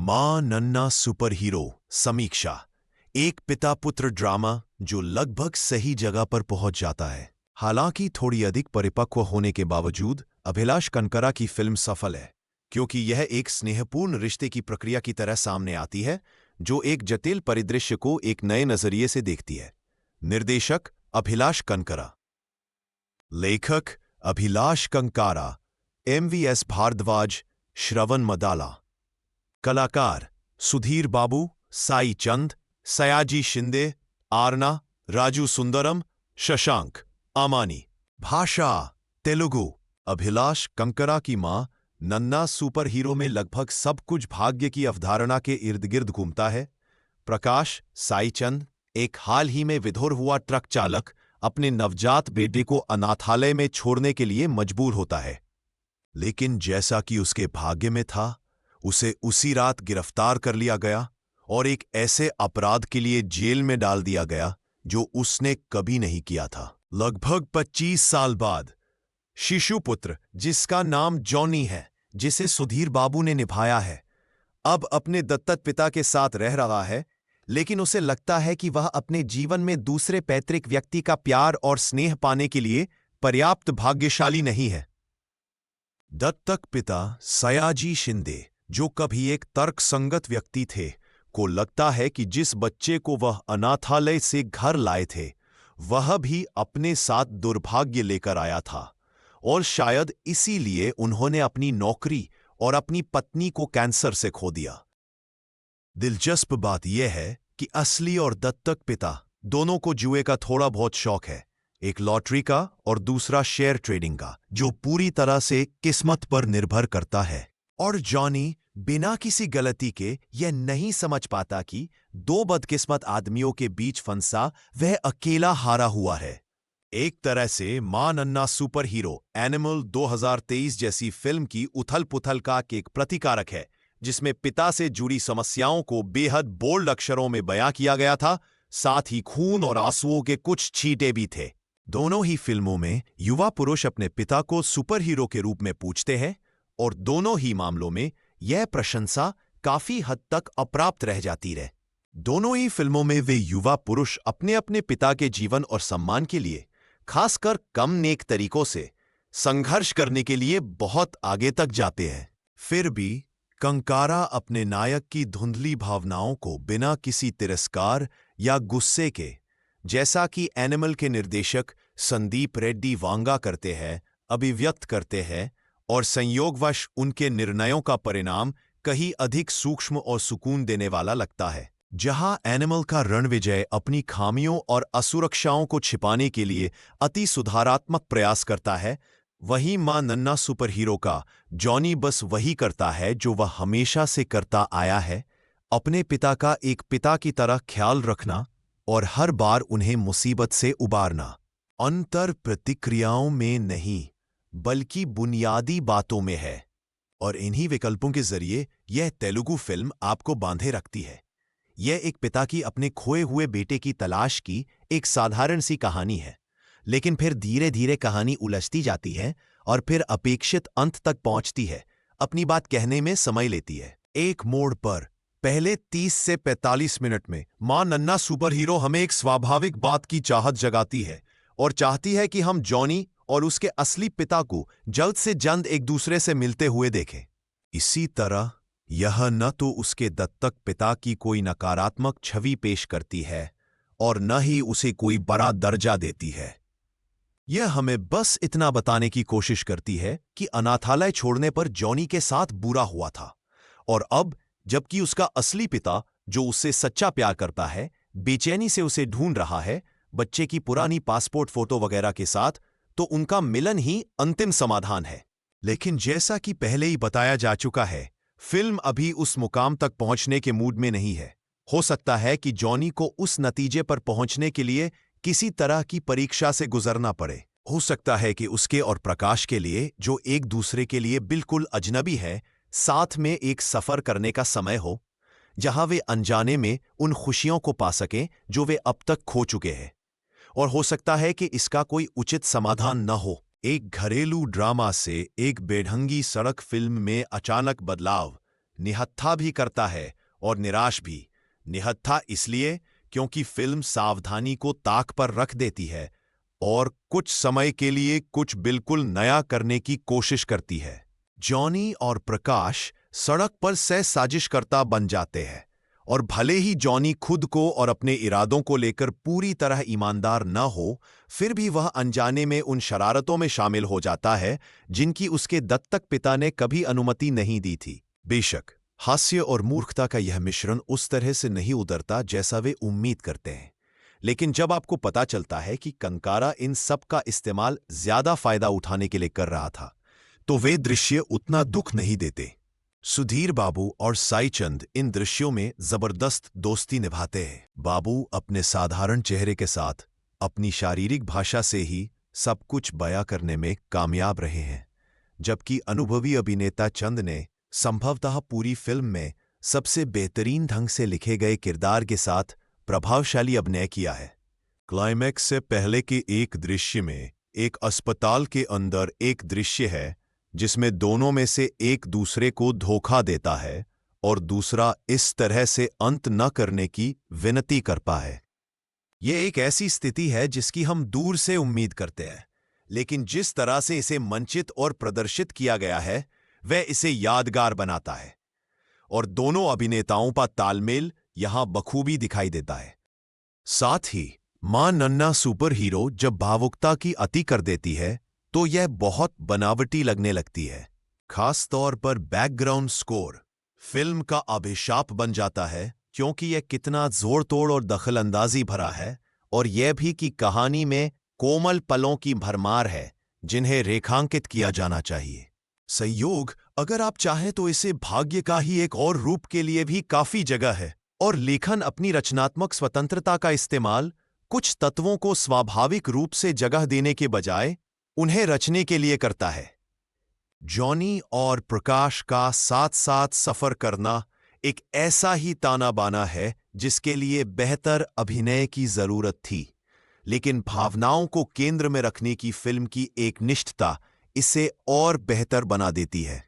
मां नन्ना super hero समीक्षा, एक पिता पुत्र ड्रामा जो लगभग सही जगह पर पहुंच जाता है। हालांकि थोड़ी अधिक परिपक्व होने के बावजूद अभिलाष कनकरा की फिल्म सफल है, क्योंकि यह एक स्नेहपूर्ण रिश्ते की प्रक्रिया की तरह सामने आती है जो एक जटिल परिदृश्य को एक नए नजरिए से देखती है। निर्देशक अभिलाष कनकरा, लेखक अभिलाष कंकारा, MVS भारद्वाज, श्रवण मदाला, कलाकार सुधीर बाबू, साई चंद, सयाजी शिंदे, आरना, राजू सुंदरम, शशांक, अमानी। भाषा तेलुगु। अभिलाष कंकरा की मां नन्ना सुपर हीरो में लगभग सब कुछ भाग्य की अवधारणा के इर्द गिर्द घूमता है। प्रकाश साई चंद, एक हाल ही में विधुर हुआ ट्रक चालक, अपने नवजात बेटे को अनाथालय में छोड़ने के लिए मजबूर होता है, लेकिन जैसा कि उसके भाग्य में था, उसे उसी रात गिरफ्तार कर लिया गया और एक ऐसे अपराध के लिए जेल में डाल दिया गया जो उसने कभी नहीं किया था। लगभग 25 साल बाद शिशुपुत्र, जिसका नाम जॉनी है, जिसे सुधीर बाबू ने निभाया है, अब अपने दत्तक पिता के साथ रह रहा है, लेकिन उसे लगता है कि वह अपने जीवन में दूसरे पैतृक व्यक्ति का प्यार और स्नेह पाने के लिए पर्याप्त भाग्यशाली नहीं है। दत्तक पिता सयाजी शिंदे, जो कभी एक तर्कसंगत व्यक्ति थे, को लगता है कि जिस बच्चे को वह अनाथालय से घर लाए थे, वह भी अपने साथ दुर्भाग्य लेकर आया था और शायद इसीलिए उन्होंने अपनी नौकरी और अपनी पत्नी को कैंसर से खो दिया। दिलचस्प बात यह है कि असली और दत्तक पिता दोनों को जुए का थोड़ा बहुत शौक है, एक लॉटरी का और दूसरा शेयर ट्रेडिंग का, जो पूरी तरह से किस्मत पर निर्भर करता है। और जॉनी बिना किसी गलती के यह नहीं समझ पाता कि दो बदकिस्मत आदमियों के बीच फंसा वह अकेला हारा हुआ है। एक तरह से मां नन्ना सुपर हीरो एनिमल 2023 जैसी फिल्म की उथल पुथल का एक प्रतिकारक है, जिसमें पिता से जुड़ी समस्याओं को बेहद बोल्ड अक्षरों में बयां किया गया था, साथ ही खून और आंसुओं के कुछ छींटे भी थे। दोनों ही फिल्मों में युवा पुरुष अपने पिता को सुपर हीरो के रूप में पूजते हैं और दोनों ही मामलों में यह प्रशंसा काफी हद तक अप्राप्त रह जाती है। दोनों ही फिल्मों में वे युवा पुरुष अपने अपने पिता के जीवन और सम्मान के लिए, खासकर कम नेक तरीकों से, संघर्ष करने के लिए बहुत आगे तक जाते हैं। फिर भी कंकारा अपने नायक की धुंधली भावनाओं को बिना किसी तिरस्कार या गुस्से के, जैसा कि एनिमल के निर्देशक संदीप रेड्डी वांगा करते हैं, अभिव्यक्त करते हैं, और संयोगवश उनके निर्णयों का परिणाम कहीं अधिक सूक्ष्म और सुकून देने वाला लगता है। जहां एनिमल का रणविजय अपनी खामियों और असुरक्षाओं को छिपाने के लिए अति सुधारात्मक प्रयास करता है, वहीं मां नन्ना सुपर हीरो का जॉनी बस वही करता है जो वह हमेशा से करता आया है, अपने पिता का एक पिता की तरह ख्याल रखना और हर बार उन्हें मुसीबत से उबारना। अंतर प्रतिक्रियाओं में नहीं, बल्कि बुनियादी बातों में है, और इन्हीं विकल्पों के जरिए यह तेलुगु फिल्म आपको बांधे रखती है। यह एक पिता की अपने खोए हुए बेटे की तलाश की एक साधारण सी कहानी है, लेकिन फिर धीरे धीरे कहानी उलझती जाती है और फिर अपेक्षित अंत तक पहुंचती है, अपनी बात कहने में समय लेती है। एक मोड़ पर पहले 30 से 45 मिनट में मां नन्ना सुपर हीरो हमें एक स्वाभाविक बात की चाहत जगाती है और चाहती है कि हम जॉनी और उसके असली पिता को जल्द से जल्द एक दूसरे से मिलते हुए देखें। इसी तरह यह न तो उसके दत्तक पिता की कोई नकारात्मक छवि पेश करती है और न ही उसे कोई बड़ा दर्जा देती है। यह हमें बस इतना बताने की कोशिश करती है कि अनाथालय छोड़ने पर जॉनी के साथ बुरा हुआ था, और अब जबकि उसका असली पिता, जो उससे सच्चा प्यार करता है, बेचैनी से उसे ढूंढ रहा है, बच्चे की पुरानी पासपोर्ट फोटो वगैरह के साथ, तो उनका मिलन ही अंतिम समाधान है। लेकिन जैसा कि पहले ही बताया जा चुका है, फिल्म अभी उस मुकाम तक पहुंचने के मूड में नहीं है। हो सकता है कि जॉनी को उस नतीजे पर पहुंचने के लिए किसी तरह की परीक्षा से गुजरना पड़े। हो सकता है कि उसके और प्रकाश के लिए, जो एक दूसरे के लिए बिल्कुल अजनबी है, साथ में एक सफर करने का समय हो, जहां वे अनजाने में उन खुशियों को पा सकें जो वे अब तक खो चुके हैं। और हो सकता है कि इसका कोई उचित समाधान न हो। एक घरेलू ड्रामा से एक बेढंगी सड़क फिल्म में अचानक बदलाव, निहत्था भी करता है और निराश भी। निहत्था इसलिए क्योंकि फिल्म सावधानी को ताक पर रख देती है और कुछ समय के लिए कुछ बिल्कुल नया करने की कोशिश करती है। जॉनी और प्रकाश सड़क पर सह साजिशकर्ता बन जाते हैं और भले ही जॉनी खुद को और अपने इरादों को लेकर पूरी तरह ईमानदार न हो, फिर भी वह अनजाने में उन शरारतों में शामिल हो जाता है जिनकी उसके दत्तक पिता ने कभी अनुमति नहीं दी थी। बेशक हास्य और मूर्खता का यह मिश्रण उस तरह से नहीं उतरता जैसा वे उम्मीद करते हैं, लेकिन जब आपको पता चलता है कि कंकारा इन सब का इस्तेमाल ज्यादा फायदा उठाने के लिए कर रहा था, तो वे दृश्य उतना दुख नहीं देते। सुधीर बाबू और साईचंद इन दृश्यों में जबरदस्त दोस्ती निभाते हैं। बाबू अपने साधारण चेहरे के साथ अपनी शारीरिक भाषा से ही सब कुछ बयां करने में कामयाब रहे हैं, जबकि अनुभवी अभिनेता चंद ने संभवतः पूरी फिल्म में सबसे बेहतरीन ढंग से लिखे गए किरदार के साथ प्रभावशाली अभिनय किया है। क्लाइमैक्स से पहले के एक दृश्य में एक अस्पताल के अंदर एक दृश्य है जिसमें दोनों में से एक दूसरे को धोखा देता है और दूसरा इस तरह से अंत न करने की विनती करता है। यह एक ऐसी स्थिति है जिसकी हम दूर से उम्मीद करते हैं, लेकिन जिस तरह से इसे मंचित और प्रदर्शित किया गया है वह इसे यादगार बनाता है और दोनों अभिनेताओं का तालमेल यहां बखूबी दिखाई देता है। साथ ही मां नन्ना सुपर हीरो जब भावुकता की अति कर देती है तो यह बहुत बनावटी लगने लगती है। खास तौर पर बैकग्राउंड स्कोर फिल्म का अभिशाप बन जाता है, क्योंकि यह कितना जोड़-तोड़ और दखलंदाजी भरा है, और यह भी कि कहानी में कोमल पलों की भरमार है जिन्हें रेखांकित किया जाना चाहिए। संयोग अगर आप चाहें तो इसे भाग्य का ही एक और रूप के लिए भी काफी जगह है, और लेखन अपनी रचनात्मक स्वतंत्रता का इस्तेमाल कुछ तत्वों को स्वाभाविक रूप से जगह देने के बजाय उन्हें रचने के लिए करता है। जॉनी और प्रकाश का साथ साथ सफर करना एक ऐसा ही ताना बाना है जिसके लिए बेहतर अभिनय की जरूरत थी, लेकिन भावनाओं को केंद्र में रखने की फिल्म की एक निष्ठता इसे और बेहतर बना देती है।